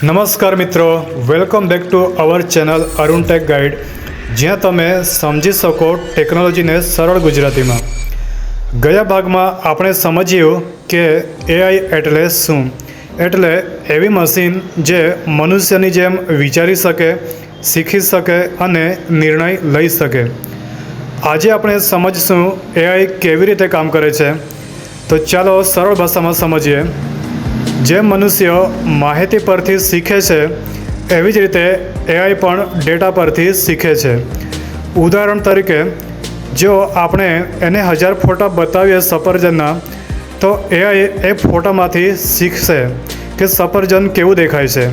નમસ્કાર મિત્રો, welcome back to our channel Arun tech guide, જ્યાં તમે સમજી શકો ટેકનોલોજીને સરળ ગુજરાતીમાં. ગયા ભાગમાં આપણે સમજ્યું કે એઆઈ એટલે શું. એટલે એવી મશીન જે મનુષ્યની જેમ વિચારી શકે, શીખી શકે અને નિર્ણય લઈ શકે. આજે આપણે સમજશું એઆઈ કેવી રીતે કામ કરે છે. તો ચાલો સરળ ભાષામાં સમજીએ. જેમ મનુષ્ય માહિતી પરથી શીખે છે, એવી જ રીતે એઆઈ પણ ડેટા પરથી શીખે છે. ઉદાહરણ તરીકે, જો આપણે એને 1000 ફોટા બતાવીએ સફરજનના, તો એઆઈ એ ફોટામાંથી શીખશે કે સફરજન કેવું દેખાય છે.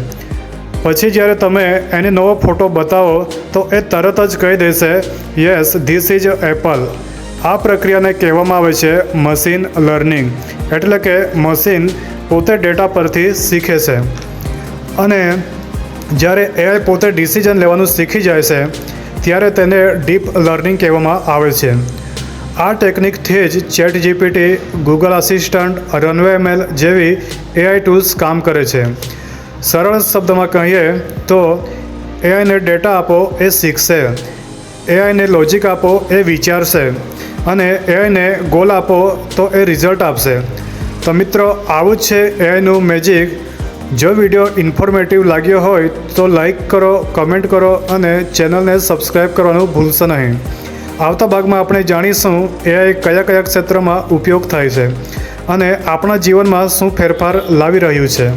પછી જ્યારે તમે એને નવો ફોટો બતાવો તો એ તરત જ કહી દેશે, યસ ધીસ ઇઝ એપલ. આ પ્રક્રિયાને કહેવામાં આવે છે મશીન લર્નિંગ. એટલે કે મશીન પોતે ડેટા પરથી શીખે છે. અને જ્યારે એઆઈ પોતે ડિસિઝન લેવાનું શીખી જાય છે, ત્યારે તેને ડીપ લર્નિંગ કહેવામાં આવે છે. આ ટેકનિકથી જ ChatGPT, ગૂગલ આસિસ્ટન્ટ, રનવે જેવી એઆઈ ટૂલ્સ કામ કરે છે. સરળ શબ્દમાં કહીએ તો એઆઈને ડેટા આપો એ શીખશે, એઆઈને લોજિક આપો એ વિચારશે, અને એઆઈને ગોલ આપો તો એ રિઝલ્ટ આપશે. તો મિત્રો, આવું જ છે એઆઈનું મેજિક. જો વિડીયો ઇન્ફોર્મેટિવ લાગ્યો હોય તો લાઈક કરો, કમેન્ટ કરો અને ચેનલને સબસ્ક્રાઈબ કરવાનું ભૂલશો નહીં. આવતા ભાગમાં આપણે જાણીશું એઆઈ કયા કયા ક્ષેત્રમાં ઉપયોગ થાય છે અને આપણા જીવનમાં શું ફેરફાર લાવી રહ્યું છે.